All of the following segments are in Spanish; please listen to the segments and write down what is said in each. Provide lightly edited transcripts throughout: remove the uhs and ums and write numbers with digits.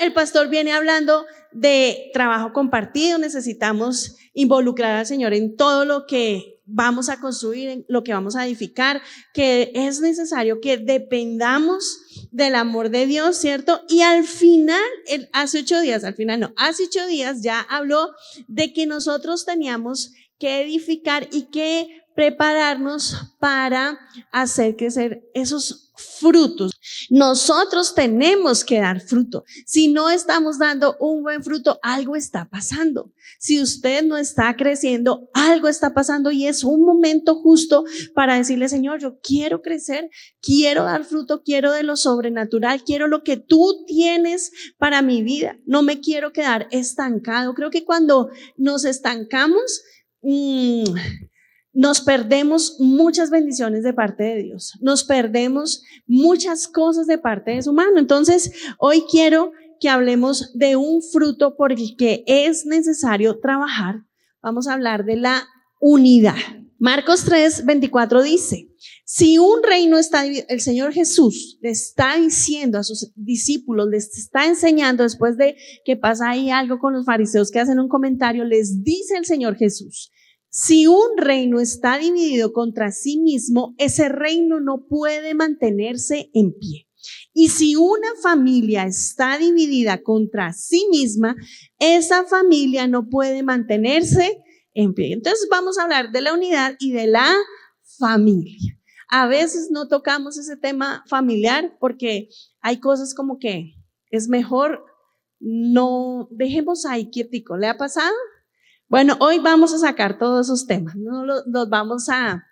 el pastor viene hablando de trabajo compartido, necesitamos involucrar al Señor en todo lo que vamos a construir, en lo que vamos a edificar, que es necesario que dependamos del amor de Dios, ¿cierto? Y al final, hace 8 días ya habló de que nosotros teníamos que edificar y que prepararnos para hacer crecer esos frutos. Nosotros tenemos que dar fruto. Si no estamos dando un buen fruto, algo está pasando. Si usted no está creciendo, algo está pasando y es un momento justo para decirle, Señor, yo quiero crecer, quiero dar fruto, quiero de lo sobrenatural, quiero lo que tú tienes para mi vida. No me quiero quedar estancado. Creo que cuando nos estancamos, nos perdemos muchas bendiciones de parte de Dios, nos perdemos muchas cosas de parte de su mano. Entonces, hoy quiero que hablemos de un fruto por el que es necesario trabajar. Vamos a hablar de la unidad. Marcos 3:24 dice, si un reino está dividido, el Señor Jesús le está diciendo a sus discípulos, les está enseñando después de que pasa ahí algo con los fariseos que hacen un comentario, les dice el Señor Jesús, si un reino está dividido contra sí mismo, ese reino no puede mantenerse en pie. Y si una familia está dividida contra sí misma, esa familia no puede mantenerse en pie. Entonces vamos a hablar de la unidad y de la familia. A veces no tocamos ese tema familiar porque hay cosas como que es mejor no dejemos ahí quietico. ¿Le ha pasado? Bueno, hoy vamos a sacar todos esos temas, no los vamos a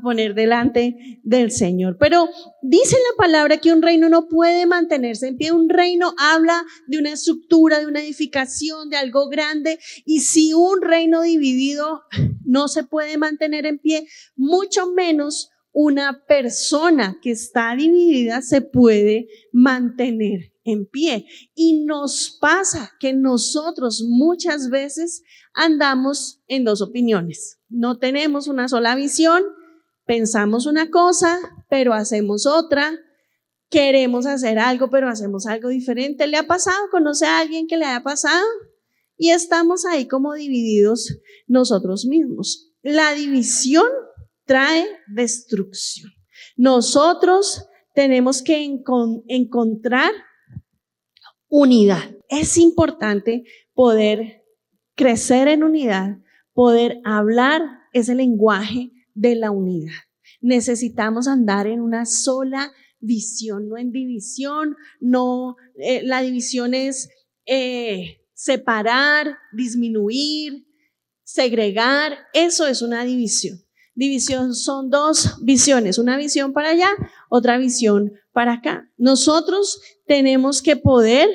poner delante del Señor. Pero dice la palabra que un reino no puede mantenerse en pie. Un reino habla de una estructura, de una edificación, de algo grande. Y si un reino dividido no se puede mantener en pie, mucho menos una persona que está dividida se puede mantener en pie. Y nos pasa que nosotros muchas veces andamos en dos opiniones. No tenemos una sola visión, pensamos una cosa, pero hacemos otra. Queremos hacer algo, pero hacemos algo diferente. ¿Le ha pasado? ¿Conoce a alguien que le haya pasado? Y estamos ahí como divididos nosotros mismos. La división trae destrucción. Nosotros tenemos que encontrar unidad. Es importante poder crecer en unidad, poder hablar ese lenguaje de la unidad. Necesitamos andar en una sola visión, no en división, no, la división es separar, disminuir, segregar, eso es una división. División son dos visiones, una visión para allá, otra visión para acá. Nosotros tenemos que poder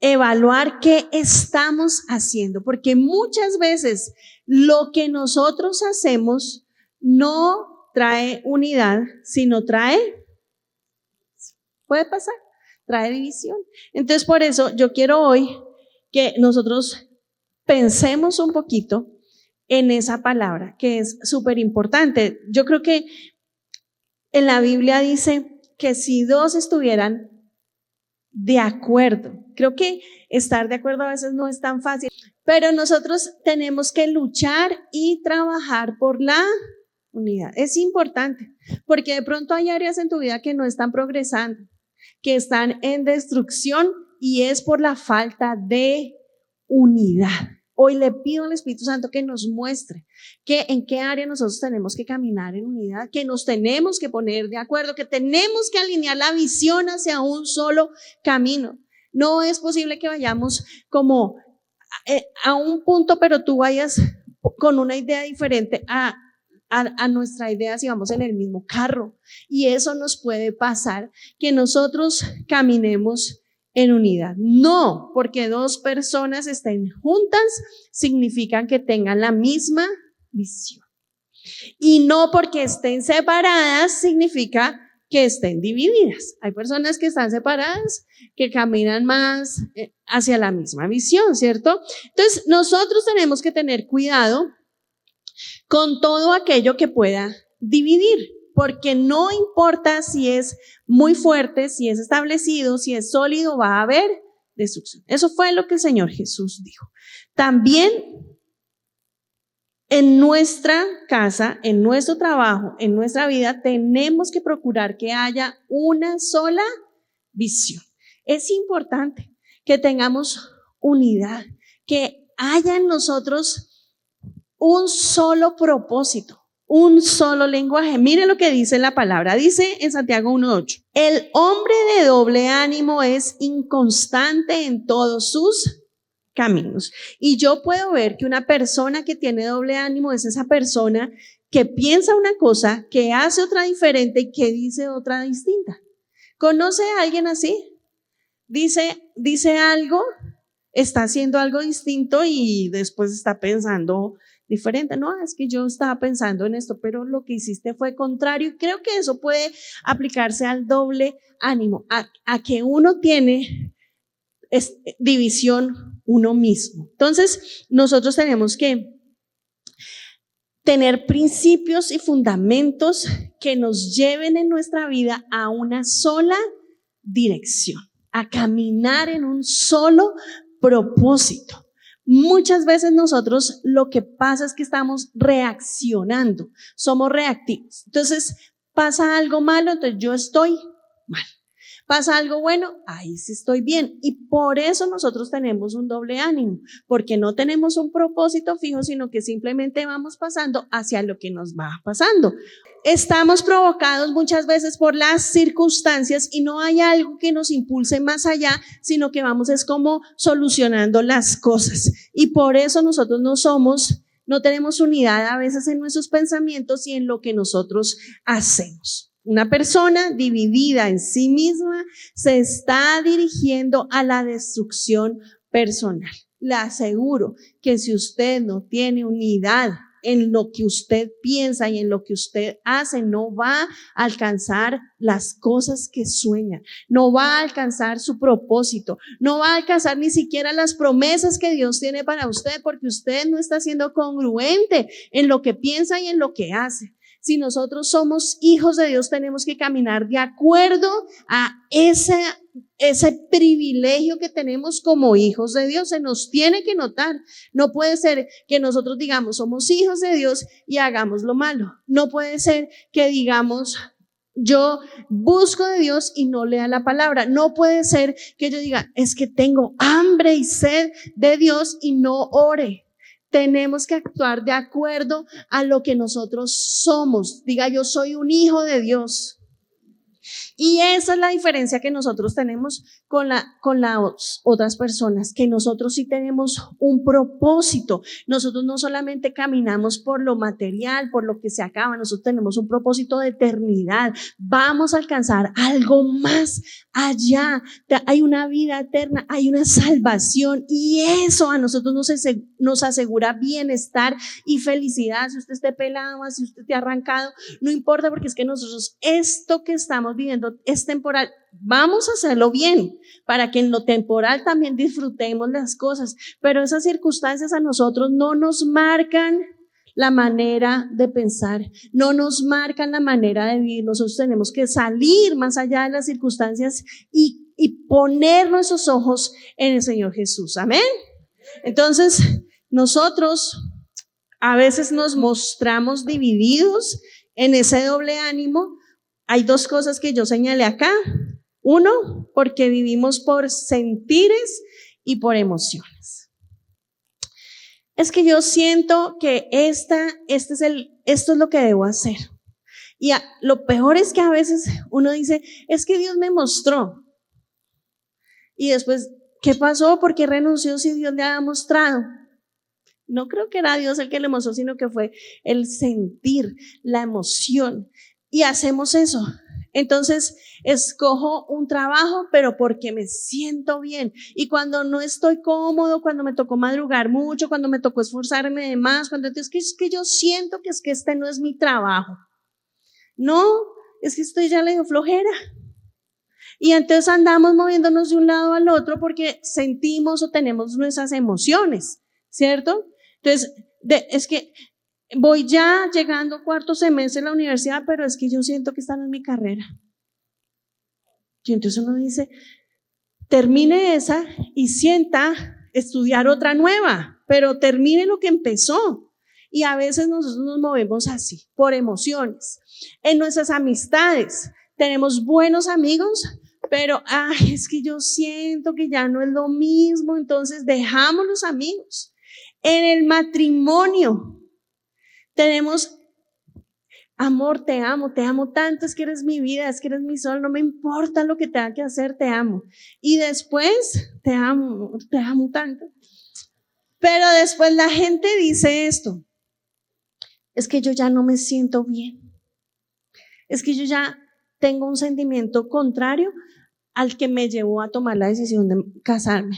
evaluar qué estamos haciendo, porque muchas veces lo que nosotros hacemos no trae unidad, sino puede pasar, trae división. Entonces, por eso yo quiero hoy que nosotros pensemos un poquito en esa palabra, que es súper importante. Yo creo que en la Biblia dice que si dos estuvieran de acuerdo, creo que estar de acuerdo a veces no es tan fácil, pero nosotros tenemos que luchar y trabajar por la unidad. Es importante, porque de pronto hay áreas en tu vida que no están progresando, que están en destrucción y es por la falta de unidad. Hoy le pido al Espíritu Santo que nos muestre en qué área nosotros tenemos que caminar en unidad, que nos tenemos que poner de acuerdo, que tenemos que alinear la visión hacia un solo camino. No es posible que vayamos como a un punto, pero tú vayas con una idea diferente a nuestra idea si vamos en el mismo carro. Y eso nos puede pasar, que nosotros caminemos en unidad. No, porque dos personas estén juntas significan que tengan la misma visión. Y no porque estén separadas significa que estén divididas. Hay personas que están separadas, que caminan más hacia la misma visión, ¿cierto? Entonces, nosotros tenemos que tener cuidado con todo aquello que pueda dividir, porque no importa si es muy fuerte, si es establecido, si es sólido, va a haber destrucción. Eso fue lo que el Señor Jesús dijo. También en nuestra casa, en nuestro trabajo, en nuestra vida, tenemos que procurar que haya una sola visión. Es importante que tengamos unidad, que haya en nosotros un solo propósito, un solo lenguaje. Mire lo que dice la palabra. Dice en Santiago 1:8, el hombre de doble ánimo es inconstante en todos sus caminos. Y yo puedo ver que una persona que tiene doble ánimo es esa persona que piensa una cosa, que hace otra diferente y que dice otra distinta. ¿Conoce a alguien así? Dice algo, está haciendo algo distinto y después está pensando diferente. No, es que yo estaba pensando en esto, pero lo que hiciste fue contrario. Y creo que eso puede aplicarse al doble ánimo, a que uno tiene división uno mismo. Entonces, nosotros tenemos que tener principios y fundamentos que nos lleven en nuestra vida a una sola dirección, a caminar en un solo propósito. Muchas veces nosotros lo que pasa es que estamos reaccionando, somos reactivos. Entonces pasa algo malo, entonces yo estoy mal. Pasa algo bueno, ahí sí estoy bien. Y por eso nosotros tenemos un doble ánimo, porque no tenemos un propósito fijo, sino que simplemente vamos pasando hacia lo que nos va pasando. Estamos provocados muchas veces por las circunstancias y no hay algo que nos impulse más allá, sino que vamos es como solucionando las cosas. Y por eso nosotros no tenemos unidad a veces en nuestros pensamientos y en lo que nosotros hacemos. Una persona dividida en sí misma se está dirigiendo a la destrucción personal. Le aseguro que si usted no tiene unidad en lo que usted piensa y en lo que usted hace, no va a alcanzar las cosas que sueña, no va a alcanzar su propósito, no va a alcanzar ni siquiera las promesas que Dios tiene para usted, porque usted no está siendo congruente en lo que piensa y en lo que hace. Si nosotros somos hijos de Dios, tenemos que caminar de acuerdo a ese privilegio que tenemos como hijos de Dios. Se nos tiene que notar. No puede ser que nosotros digamos somos hijos de Dios y hagamos lo malo. No puede ser que digamos yo busco de Dios y no lea la palabra. No puede ser que yo diga es que tengo hambre y sed de Dios y no ore. Tenemos que actuar de acuerdo a lo que nosotros somos. Diga, yo soy un hijo de Dios. Y esa es la diferencia que nosotros tenemos con las otras personas, que nosotros sí tenemos un propósito. Nosotros no solamente caminamos por lo material, por lo que se acaba, nosotros tenemos un propósito de eternidad. Vamos a alcanzar algo más allá. Hay una vida eterna, hay una salvación y eso a nosotros nos asegura bienestar y felicidad. Si usted esté pelado, si usted esté arrancado, no importa, porque es que nosotros esto que estamos viviendo es temporal. Vamos a hacerlo bien para que en lo temporal también disfrutemos las cosas, pero esas circunstancias a nosotros no nos marcan la manera de pensar, no nos marcan la manera de vivir. Nosotros tenemos que salir más allá de las circunstancias y poner nuestros ojos en el Señor Jesús. Amén. Entonces, nosotros a veces nos mostramos divididos en ese doble ánimo. Hay dos cosas que yo señalé acá. Uno, porque vivimos por sentires y por emociones. Es que yo siento que esto es lo que debo hacer. Y lo peor es que a veces uno dice, es que Dios me mostró. Y después, ¿qué pasó? ¿Por qué renunció si Dios le había mostrado? No creo que era Dios el que le mostró, sino que fue el sentir, la emoción. Y hacemos eso. Entonces, escojo un trabajo, pero porque me siento bien. Y cuando no estoy cómodo, cuando me tocó madrugar mucho, cuando me tocó esforzarme de más, cuando es que yo siento que es que este no es mi trabajo. No, es que estoy ya le dio flojera. Y entonces andamos moviéndonos de un lado al otro porque sentimos o tenemos nuestras emociones, ¿cierto? Entonces, es que voy ya llegando a cuarto semestre en la universidad, pero es que yo siento que esta no es mi carrera. Y entonces uno dice, termine esa y sienta estudiar otra nueva, pero termine lo que empezó. Y a veces nosotros nos movemos así, por emociones. En nuestras amistades tenemos buenos amigos, pero es que yo siento que ya no es lo mismo, entonces dejamos los amigos. En el matrimonio tenemos: amor, te amo tanto, es que eres mi vida, es que eres mi sol, no me importa lo que tenga que hacer, te amo. Y después, te amo tanto. Pero después la gente dice esto: es que yo ya no me siento bien, es que yo ya tengo un sentimiento contrario al que me llevó a tomar la decisión de casarme.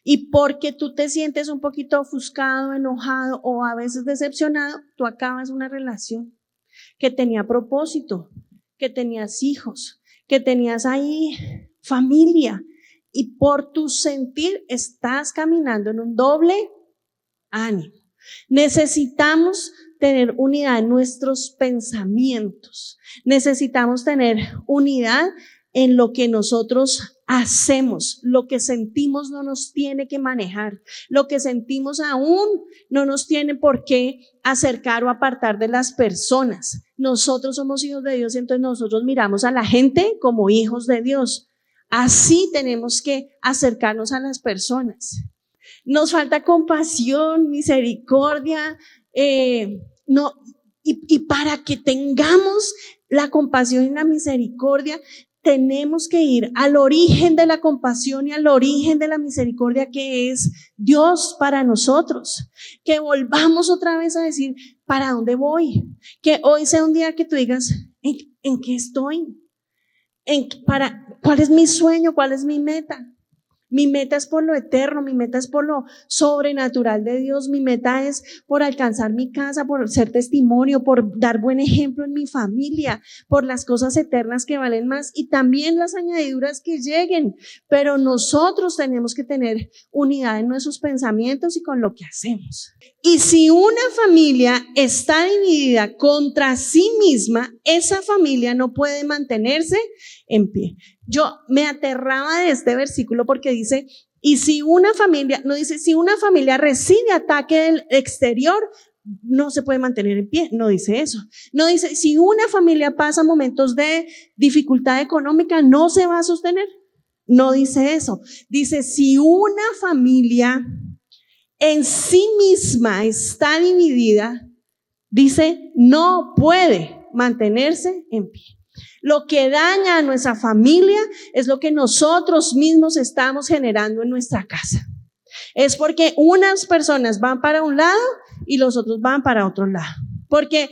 Y porque tú te sientes un poquito ofuscado, enojado o a veces decepcionado, tú acabas una relación que tenía propósito, que tenías hijos, que tenías ahí familia, y por tu sentir estás caminando en un doble ánimo. Necesitamos tener unidad en nuestros pensamientos, necesitamos tener unidad en lo que nosotros hacemos. Lo que sentimos no nos tiene que manejar, lo que sentimos aún no nos tiene por qué acercar o apartar de las personas. Nosotros somos hijos de Dios, entonces nosotros miramos a la gente como hijos de Dios. Así tenemos que acercarnos a las personas. Nos falta compasión, misericordia, y para que tengamos la compasión y la misericordia, tenemos que ir al origen de la compasión y al origen de la misericordia, que es Dios para nosotros. Que volvamos otra vez a decir: ¿para dónde voy? Que hoy sea un día que tú digas: ¿en qué estoy? ¿Cuál es mi sueño? ¿Cuál es mi meta? Mi meta es por lo eterno, mi meta es por lo sobrenatural de Dios, mi meta es por alcanzar mi casa, por ser testimonio, por dar buen ejemplo en mi familia, por las cosas eternas que valen más y también las añadiduras que lleguen. Pero nosotros tenemos que tener unidad en nuestros pensamientos y con lo que hacemos. Y si una familia está dividida contra sí misma, esa familia no puede mantenerse en pie. Yo me aterraba de este versículo porque dice: y si una familia, no dice si una familia recibe ataque del exterior, no se puede mantener en pie, no dice eso. No dice si una familia pasa momentos de dificultad económica, no se va a sostener. No dice eso. Dice: si una familia en sí misma está dividida, dice, no puede mantenerse en pie. Lo que daña a nuestra familia es lo que nosotros mismos estamos generando en nuestra casa. Es porque unas personas van para un lado y los otros van para otro lado. Porque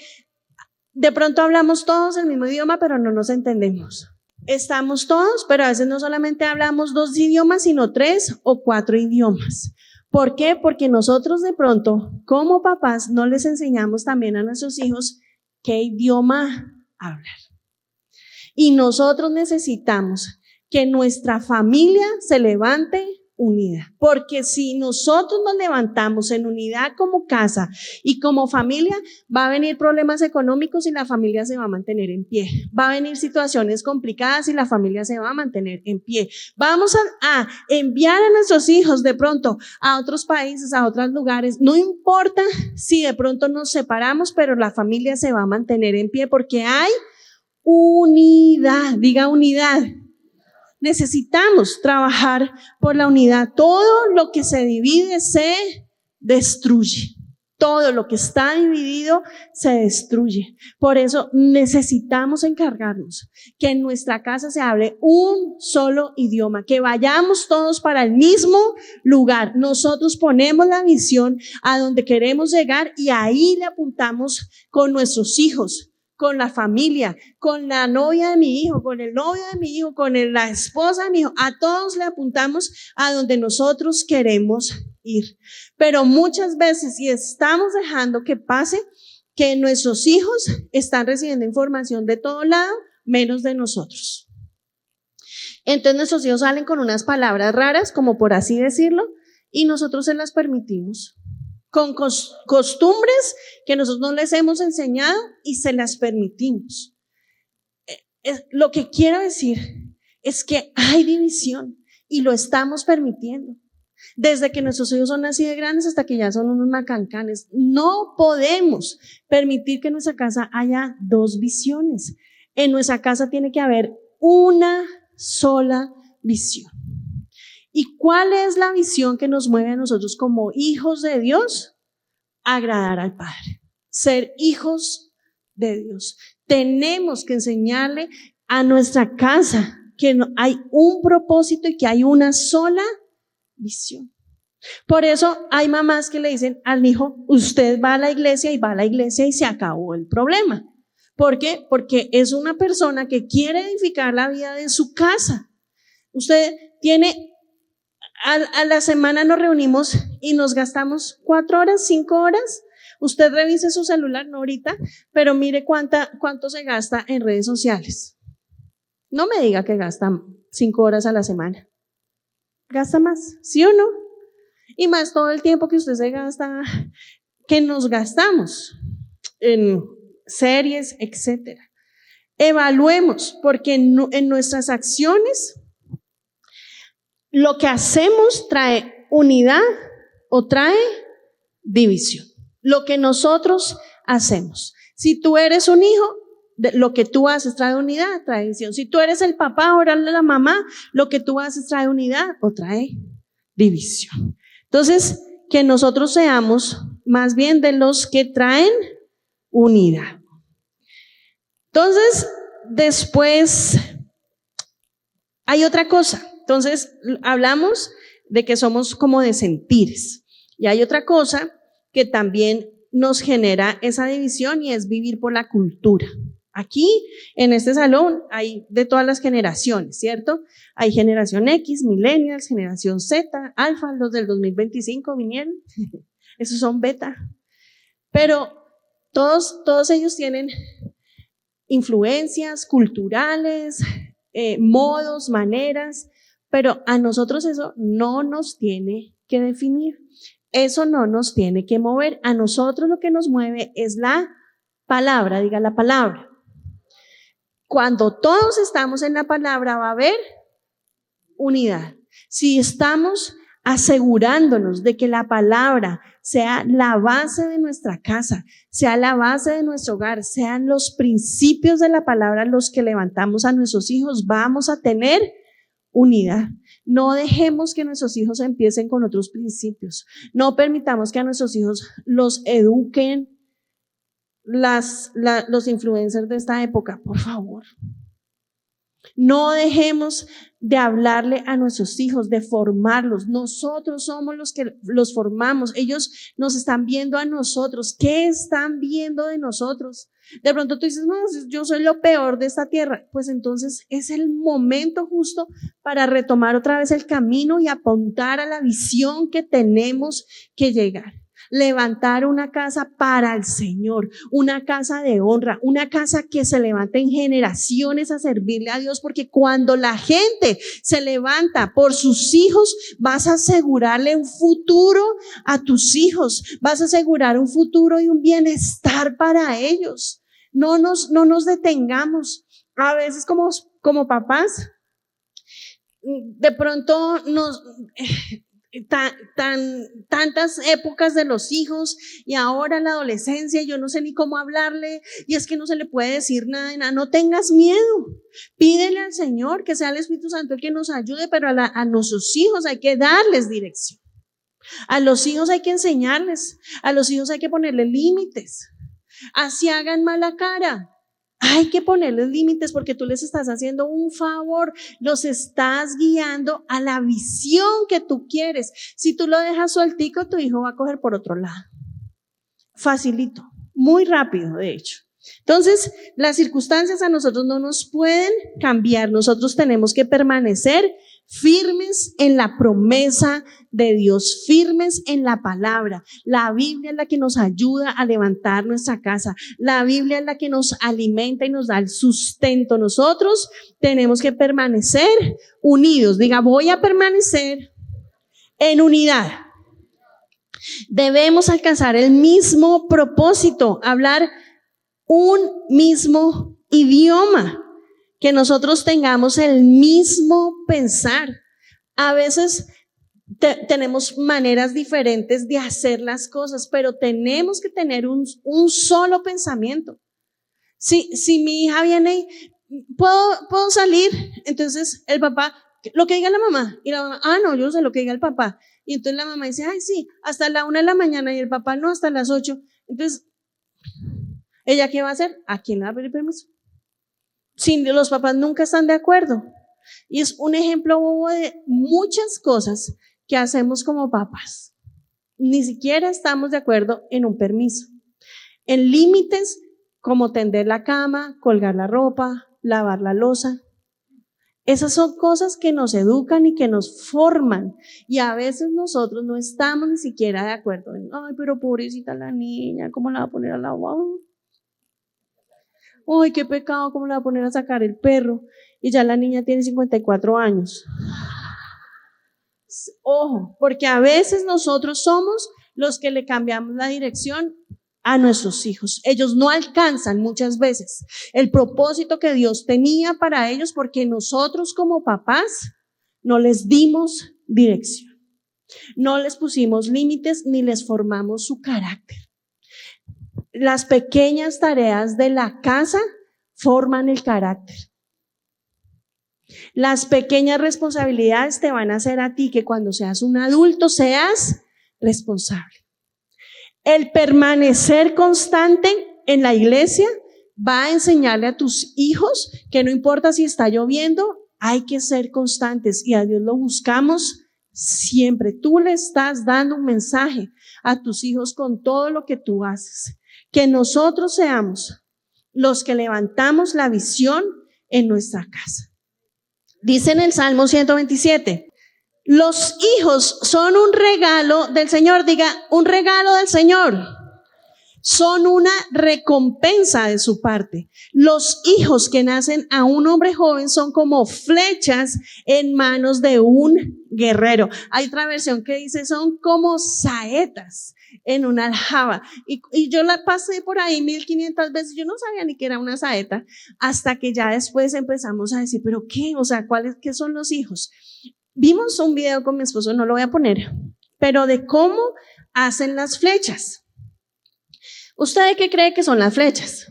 de pronto hablamos todos el mismo idioma, pero no nos entendemos. Estamos todos, pero a veces no solamente hablamos 2 idiomas, sino 3 o 4 idiomas. ¿Por qué? Porque nosotros de pronto, como papás, no les enseñamos también a nuestros hijos qué idioma hablar. Y nosotros necesitamos que nuestra familia se levante unida, porque si nosotros nos levantamos en unidad como casa y como familia, va a venir problemas económicos y la familia se va a mantener en pie. Va a venir situaciones complicadas y la familia se va a mantener en pie. Vamos a enviar a nuestros hijos de pronto a otros países, a otros lugares. No importa si de pronto nos separamos, pero la familia se va a mantener en pie porque hay unidad. Diga unidad. Necesitamos trabajar por la unidad. Todo lo que se divide se destruye. Todo lo que está dividido se destruye. Por eso necesitamos encargarnos que en nuestra casa se hable un solo idioma, que vayamos todos para el mismo lugar. Nosotros ponemos la visión a donde queremos llegar y ahí le apuntamos con nuestros hijos, con la familia, con la novia de mi hijo, con el novio de mi hijo, con la esposa de mi hijo. A todos le apuntamos a donde nosotros queremos ir. Pero muchas veces, si estamos dejando que pase, que nuestros hijos están recibiendo información de todo lado, menos de nosotros. Entonces nuestros hijos salen con unas palabras raras, como por así decirlo, y nosotros se las permitimos. Con costumbres que nosotros no les hemos enseñado y se las permitimos. Lo que quiero decir es que hay división. y lo estamos permitiendo. Desde que nuestros hijos son así de grandes hasta que ya son unos macancanes. No podemos permitir que en nuestra casa haya dos visiones. En nuestra casa tiene que haber una sola visión. ¿Y cuál es la visión que nos mueve a nosotros como hijos de Dios? Agradar al Padre, ser hijos de Dios. Tenemos que enseñarle a nuestra casa que hay un propósito y que hay una sola visión. Por eso hay mamás que le dicen al hijo, usted va a la iglesia y va a la iglesia y se acabó el problema. ¿Por qué? Porque es una persona que quiere edificar la vida de su casa. Usted tiene, a la semana nos reunimos y nos gastamos 4 horas, 5 horas. Usted revise su celular, no ahorita, pero mire cuánto se gasta en redes sociales. No me diga que gasta 5 horas a la semana. ¿Gasta más? ¿Sí o no? Y más todo el tiempo que usted se gasta, que nos gastamos en series, etcétera. Evaluemos, porque en nuestras acciones lo que hacemos trae unidad o trae división. Lo que nosotros hacemos. Si tú eres un hijo, lo que tú haces trae unidad, trae división. Si tú eres el papá o la mamá, lo que tú haces trae unidad o trae división. Entonces, que nosotros seamos más bien de los que traen unidad. Entonces, después hay otra cosa. Entonces, hablamos de que somos como de sentires. Y hay otra cosa que también nos genera esa división y es vivir por la cultura. Aquí, en este salón, hay de todas las generaciones, ¿cierto? Hay generación X, millennials, generación Z, alfa, los del 2025 vinieron, esos son beta. Pero todos ellos tienen influencias culturales, modos, maneras, pero a nosotros eso no nos tiene que definir. Eso no nos tiene que mover. A nosotros lo que nos mueve es la palabra, diga la palabra. Cuando todos estamos en la palabra va a haber unidad. Si estamos asegurándonos de que la palabra sea la base de nuestra casa, sea la base de nuestro hogar, sean los principios de la palabra los que levantamos a nuestros hijos, vamos a tener unidad. No dejemos que nuestros hijos empiecen con otros principios. No permitamos que a nuestros hijos los eduquen los influencers de esta época, por favor. No dejemos de hablarle a nuestros hijos, de formarlos. Nosotros somos los que los formamos. Ellos nos están viendo a nosotros. ¿Qué están viendo de nosotros? De pronto tú dices, no, yo soy lo peor de esta tierra. Pues entonces es el momento justo para retomar otra vez el camino y apuntar a la visión que tenemos que llegar. Levantar una casa para el Señor, una casa de honra, una casa que se levante en generaciones a servirle a Dios, porque cuando la gente se levanta por sus hijos, vas a asegurarle un futuro a tus hijos, vas a asegurar un futuro y un bienestar para ellos. No nos detengamos. A veces como papás, de pronto tantas épocas de los hijos y ahora la adolescencia, yo no sé ni cómo hablarle y es que no se le puede decir nada de nada. No tengas miedo, pídele al Señor que sea el Espíritu Santo el que nos ayude, pero a nuestros hijos hay que darles dirección, a los hijos hay que enseñarles, a los hijos hay que ponerle límites, así hagan mala cara. Hay que ponerles límites porque tú les estás haciendo un favor, los estás guiando a la visión que tú quieres. Si tú lo dejas sueltico, tu hijo va a coger por otro lado. Facilito, muy rápido de hecho. Entonces, las circunstancias a nosotros no nos pueden cambiar, nosotros tenemos que permanecer firmes en la promesa de Dios, firmes en la palabra. La Biblia es la que nos ayuda a levantar nuestra casa. La Biblia es la que nos alimenta y nos da el sustento. Nosotros tenemos que permanecer unidos. Diga, voy a permanecer en unidad. Debemos alcanzar el mismo propósito, hablar un mismo idioma, que nosotros tengamos el mismo pensar. A veces tenemos maneras diferentes de hacer las cosas, pero tenemos que tener un solo pensamiento. Si mi hija viene y ¿puedo salir? Entonces el papá, lo que diga la mamá, y la mamá, no, yo sé lo que diga el papá. Y entonces la mamá dice, ay, sí, hasta la 1 de la mañana, y el papá no, hasta las 8. Entonces, ¿ella qué va a hacer? ¿A quién le va a pedir permiso? Si los papás nunca están de acuerdo. Y es un ejemplo bobo de muchas cosas que hacemos como papás. Ni siquiera estamos de acuerdo en un permiso. En límites como tender la cama, colgar la ropa, lavar la loza. Esas son cosas que nos educan y que nos forman. Y a veces nosotros no estamos ni siquiera de acuerdo. Ay, pero pobrecita la niña, ¿cómo la va a poner a lavar? Ay, qué pecado, ¿cómo la va a poner a sacar el perro? Y ya la niña tiene 54 años. Ojo, porque a veces nosotros somos los que le cambiamos la dirección a nuestros hijos. Ellos no alcanzan muchas veces el propósito que Dios tenía para ellos porque nosotros como papás no les dimos dirección. No les pusimos límites ni les formamos su carácter. Las pequeñas tareas de la casa forman el carácter. Las pequeñas responsabilidades te van a hacer a ti que cuando seas un adulto seas responsable. El permanecer constante en la iglesia va a enseñarle a tus hijos que no importa si está lloviendo, hay que ser constantes y a Dios lo buscamos siempre. Tú le estás dando un mensaje a tus hijos con todo lo que tú haces. Que nosotros seamos los que levantamos la visión en nuestra casa. Dice en el Salmo 127, los hijos son un regalo del Señor. Diga, un regalo del Señor. Son una recompensa de su parte. Los hijos que nacen a un hombre joven son como flechas en manos de un guerrero. Hay otra versión que dice son como saetas en una aljaba. Y yo la pasé por ahí 1500 veces. Yo no sabía ni que era una saeta hasta que ya después empezamos a decir, ¿pero qué? O sea, ¿qué son los hijos? Vimos un video con mi esposo, no lo voy a poner, pero de cómo hacen las flechas. ¿Usted de qué cree que son las flechas?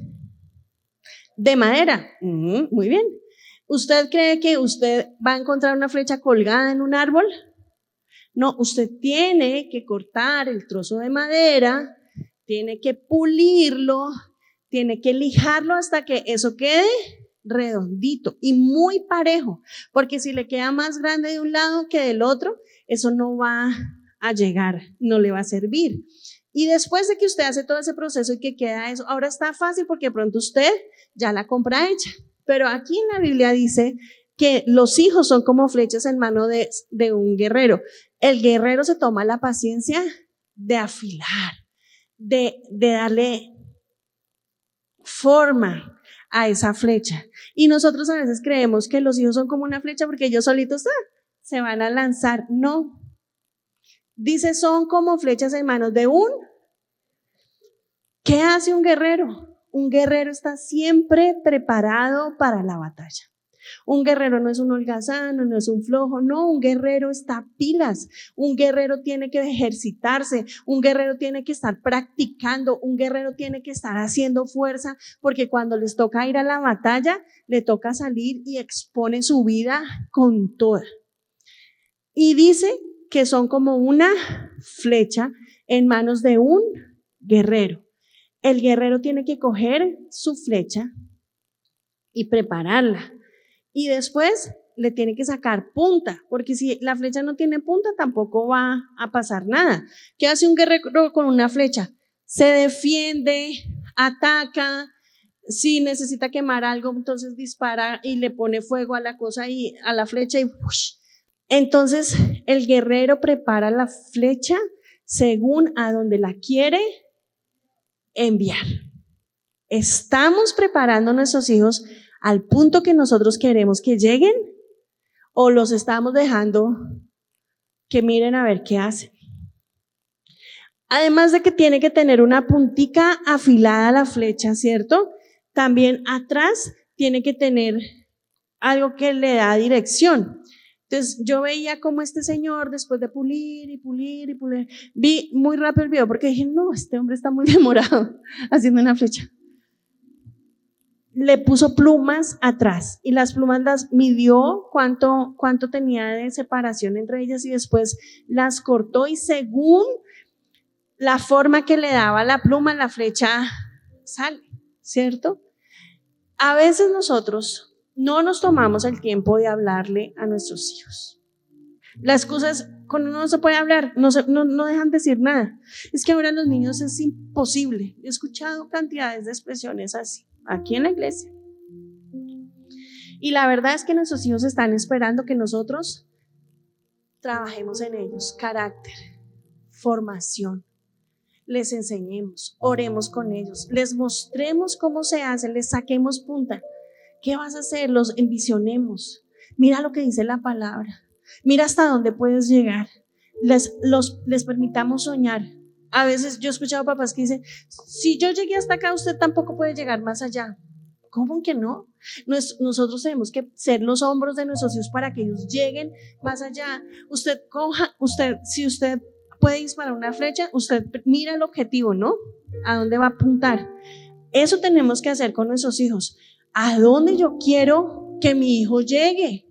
De madera. Muy bien. ¿Usted cree que usted va a encontrar una flecha colgada en un árbol? No, usted tiene que cortar el trozo de madera, tiene que pulirlo, tiene que lijarlo hasta que eso quede redondito y muy parejo, porque si le queda más grande de un lado que del otro, eso no va a llegar, no le va a servir. Y después de que usted hace todo ese proceso y que queda eso, ahora está fácil porque de pronto usted ya la compra hecha. Pero aquí en la Biblia dice que los hijos son como flechas en mano de un guerrero. El guerrero se toma la paciencia de afilar, de darle forma a esa flecha. Y nosotros a veces creemos que los hijos son como una flecha porque ellos solitos se van a lanzar. No. Dice, son como flechas en manos de un. ¿Qué hace un guerrero? Un guerrero está siempre preparado para la batalla. Un guerrero no es un holgazán, no es un flojo, no, un guerrero está pilas, un guerrero tiene que ejercitarse, un guerrero tiene que estar practicando, un guerrero tiene que estar haciendo fuerza, porque cuando les toca ir a la batalla, le toca salir y expone su vida con toda. Y dice que son como una flecha en manos de un guerrero. El guerrero tiene que coger su flecha y prepararla. Y después le tiene que sacar punta, porque si la flecha no tiene punta tampoco va a pasar nada. ¿Qué hace un guerrero con una flecha? Se defiende, ataca, si necesita quemar algo, entonces dispara y le pone fuego a la cosa y a la flecha y ¡ush! Entonces el guerrero prepara la flecha según a donde la quiere enviar. ¿Estamos preparando a nuestros hijos al punto que nosotros queremos que lleguen o los estamos dejando que miren a ver qué hacen? Además de que tiene que tener una puntica afilada la flecha, ¿cierto? También atrás tiene que tener algo que le da dirección. Entonces yo veía como este señor, después de pulir y pulir y pulir, vi muy rápido el video porque dije, no, este hombre está muy demorado haciendo una flecha. Le puso plumas atrás y las plumas las midió cuánto tenía de separación entre ellas y después las cortó y según la forma que le daba la pluma, la flecha sale, ¿cierto? A veces nosotros no nos tomamos el tiempo de hablarle a nuestros hijos. Las cosas, cuando no se puede hablar, no dejan decir nada. Es que ahora los niños es imposible. He escuchado cantidades de expresiones así, aquí en la iglesia. Y la verdad es que nuestros hijos están esperando que nosotros trabajemos en ellos, carácter, formación. Les enseñemos, oremos con ellos, les mostremos cómo se hace, les saquemos punta. ¿Qué vas a hacer? Los envisionemos. Mira lo que dice la palabra. Mira hasta dónde puedes llegar. Les permitamos soñar. A veces yo he escuchado papás que dicen, si yo llegué hasta acá, usted tampoco puede llegar más allá. ¿Cómo que no? Nosotros tenemos que ser los hombros de nuestros hijos para que ellos lleguen más allá. Si usted puede disparar una flecha, usted mira el objetivo, ¿no? ¿A dónde va a apuntar? Eso tenemos que hacer con nuestros hijos. ¿A dónde yo quiero que mi hijo llegue?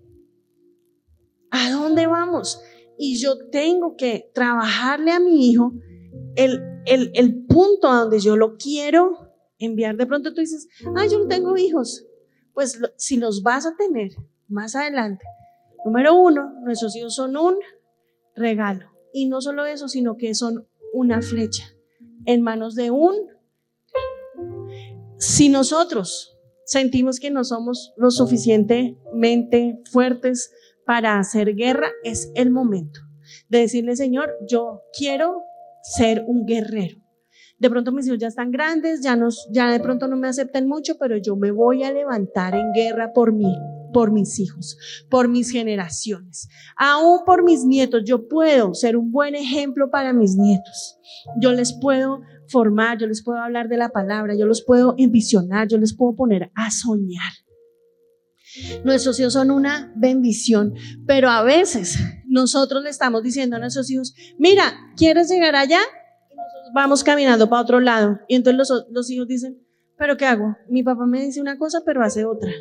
¿A dónde vamos? Y yo tengo que trabajarle a mi hijo el punto a donde yo lo quiero enviar. De pronto tú dices, yo no tengo hijos. Pues si los vas a tener más adelante, número 1, nuestros hijos son un regalo. Y no solo eso, sino que son una flecha en manos de Si nosotros sentimos que no somos lo suficientemente fuertes para hacer guerra, es el momento de decirle, Señor, yo quiero ser un guerrero. De pronto mis hijos ya están grandes, ya de pronto no me aceptan mucho, pero yo me voy a levantar en guerra por mis hijos, por mis generaciones, aún por mis nietos. Yo puedo ser un buen ejemplo para mis nietos. Yo les puedo formar, yo les puedo hablar de la palabra, yo los puedo envisionar, yo les puedo poner a soñar. Nuestros hijos son una bendición, pero a veces nosotros le estamos diciendo a nuestros hijos, mira, ¿quieres llegar allá? Y nosotros vamos caminando para otro lado. Y entonces los hijos dicen, ¿pero qué hago? Mi papá me dice una cosa, pero hace otra.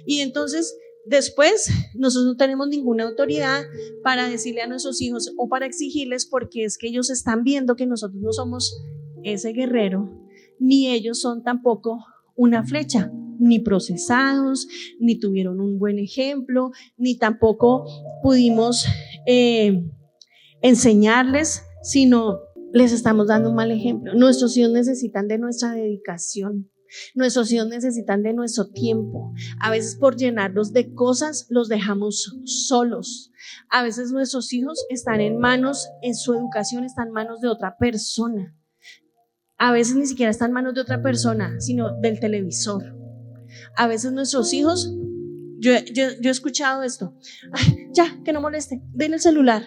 Y entonces después nosotros no tenemos ninguna autoridad para decirle a nuestros hijos o para exigirles, porque es que ellos están viendo que nosotros no somos ese guerrero, ni ellos son tampoco una flecha, ni procesados, ni tuvieron un buen ejemplo, ni tampoco pudimos enseñarles, sino les estamos dando un mal ejemplo. Nuestros hijos necesitan de nuestra dedicación. Nuestros hijos necesitan de nuestro tiempo. A veces por llenarlos de cosas los dejamos solos. A veces nuestros hijos están en su educación está en manos de otra persona. A veces ni siquiera está en manos de otra persona, sino del televisor. A veces nuestros hijos, yo he escuchado esto, ya, que no moleste, denle el celular.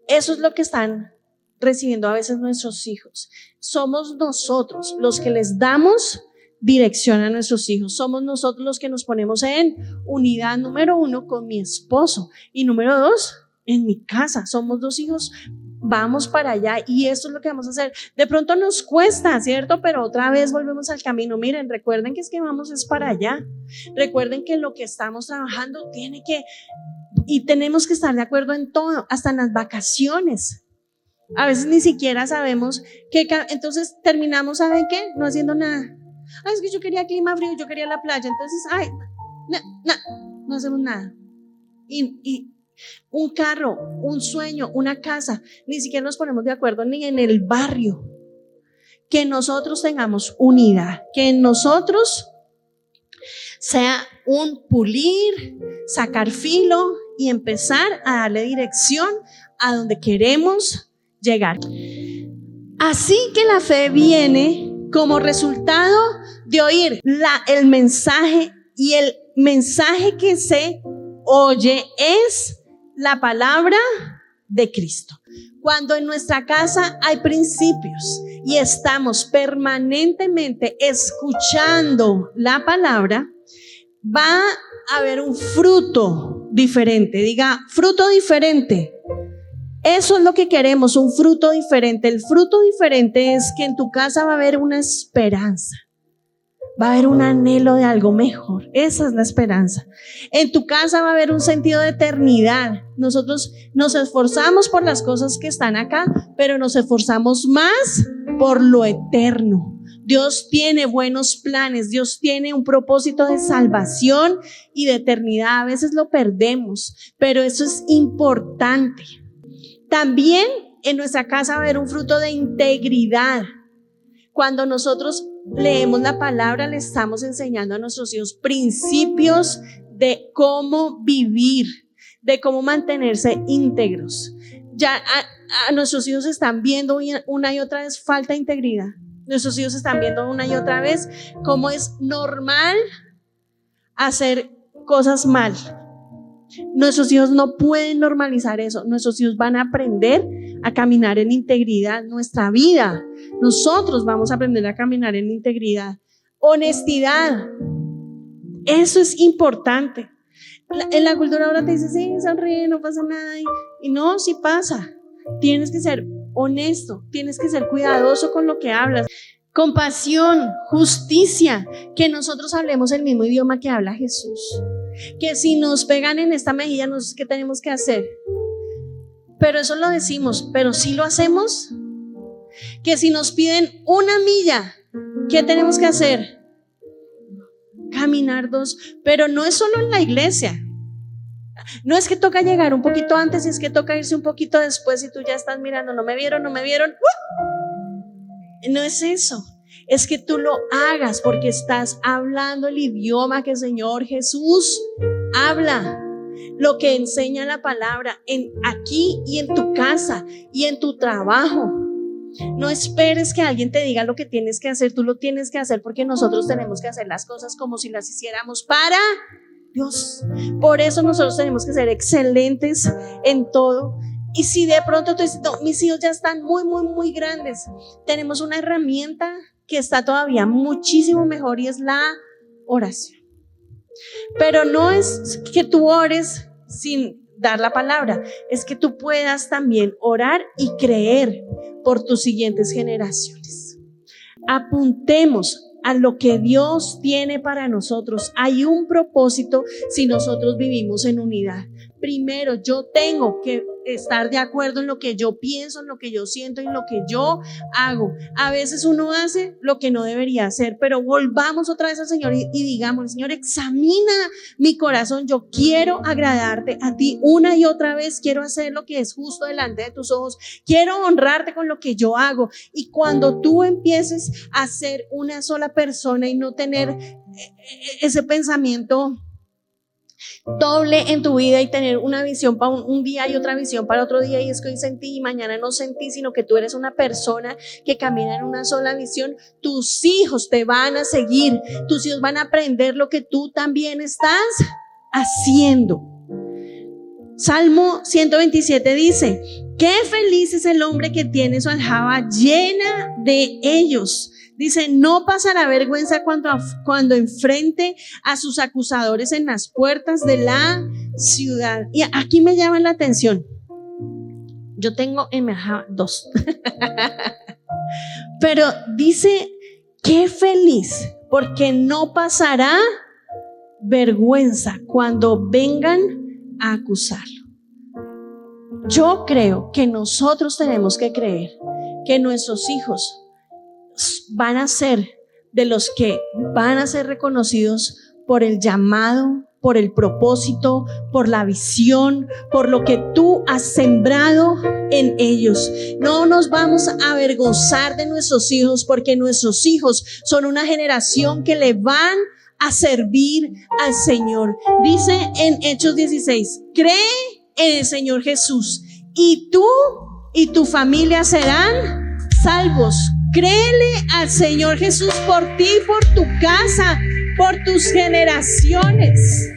Eso es lo que están recibiendo a veces nuestros hijos. Somos nosotros los que les damos dirección a nuestros hijos. Somos nosotros los que nos ponemos en unidad, número 1, con mi esposo, y número 2, en mi casa. Somos 2 hijos, vamos para allá, y esto es lo que vamos a hacer. De pronto nos cuesta, ¿cierto? Pero otra vez volvemos al camino. Miren, recuerden que es que vamos es para allá. Recuerden que lo que estamos trabajando tenemos que estar de acuerdo en todo, hasta en las vacaciones. A veces ni siquiera sabemos entonces terminamos, ¿saben qué? No haciendo nada. Es que yo quería clima frío, yo quería la playa, entonces, no hacemos nada. Y un carro, un sueño, una casa, ni siquiera nos ponemos de acuerdo ni en el barrio. Que nosotros tengamos unidad, que en nosotros sea un pulir, sacar filo y empezar a darle dirección a donde queremos llegar. Así que la fe viene como resultado de oír el mensaje, y el mensaje que se oye es la palabra de Cristo. Cuando en nuestra casa hay principios y estamos permanentemente escuchando la palabra, va a haber un fruto diferente. Diga, fruto diferente. Eso es lo que queremos, un fruto diferente. El fruto diferente es que en tu casa va a haber una esperanza. Va a haber un anhelo de algo mejor. Esa es la esperanza. En tu casa va a haber un sentido de eternidad. Nosotros nos esforzamos por las cosas que están acá, pero nos esforzamos más por lo eterno. Dios tiene buenos planes. Dios tiene un propósito de salvación y de eternidad. A veces lo perdemos, pero eso es importante. También en nuestra casa va a haber un fruto de integridad. Cuando nosotros leemos la palabra, le estamos enseñando a nuestros hijos principios de cómo vivir, de cómo mantenerse íntegros. Ya a nuestros hijos están viendo una y otra vez falta de integridad. Nuestros hijos están viendo una y otra vez cómo es normal hacer cosas mal. Nuestros hijos no pueden normalizar eso. Nuestros hijos van a aprender a caminar en integridad. Nuestra vida, nosotros vamos a aprender a caminar en integridad. Honestidad, eso es importante. En la cultura ahora te dice, sí, sonríe, no pasa nada. Y no, sí pasa. Tienes que ser honesto, tienes que ser cuidadoso con lo que hablas. Compasión, justicia, que nosotros hablemos el mismo idioma que habla Jesús. Que si nos pegan en esta mejilla, no sé qué tenemos que hacer. Pero eso lo decimos, pero si lo hacemos. Que si nos piden una milla, ¿qué tenemos que hacer? Caminar 2. Pero no es solo en la iglesia. No es que toca llegar un poquito antes, y es que toca irse un poquito después y tú ya estás mirando, no me vieron. No es eso. Es que tú lo hagas porque estás hablando el idioma que el Señor Jesús habla, lo que enseña la palabra aquí y en tu casa y en tu trabajo. No esperes que alguien te diga lo que tienes que hacer, tú lo tienes que hacer porque nosotros tenemos que hacer las cosas como si las hiciéramos para Dios. Por eso nosotros tenemos que ser excelentes en todo. Y si de pronto tú dices, no, mis hijos ya están muy grandes, tenemos una herramienta que está todavía muchísimo mejor y es la oración. Pero no es que tú ores sin dar la palabra, es que tú puedas también orar y creer por tus siguientes generaciones. Apuntemos a lo que Dios tiene para nosotros. Hay un propósito si nosotros vivimos en unidad. Primero, yo tengo que estar de acuerdo en lo que yo pienso, en lo que yo siento, en lo que yo hago. A veces uno hace lo que no debería hacer, pero volvamos otra vez al Señor y digamos, Señor, examina mi corazón. Yo quiero agradarte a ti una y otra vez. Quiero hacer lo que es justo delante de tus ojos. Quiero honrarte con lo que yo hago. Y cuando tú empieces a ser una sola persona y no tener ese pensamiento doble en tu vida y tener una visión para un día y otra visión para otro día, y es que hoy sentí y mañana no sentí, sino que tú eres una persona que camina en una sola visión, tus hijos te van a seguir, tus hijos van a aprender lo que tú también estás haciendo. Salmo 127 dice, qué feliz es el hombre que tiene su aljaba llena de ellos. Dice, no pasará vergüenza cuando enfrente a sus acusadores en las puertas de la ciudad. Y aquí me llama la atención. Yo tengo en mi aljaba 2. Pero dice, qué feliz, porque no pasará vergüenza cuando vengan a acusarlo. Yo creo que nosotros tenemos que creer que nuestros hijos van a ser de los que van a ser reconocidos por el llamado, por el propósito, por la visión, por lo que tú has sembrado en ellos. No nos vamos a avergonzar de nuestros hijos, porque nuestros hijos son una generación que le van a servir al Señor. Dice en Hechos 16, cree en el Señor Jesús y tú y tu familia serán salvos. Créele al Señor Jesús por ti, por tu casa, por tus generaciones.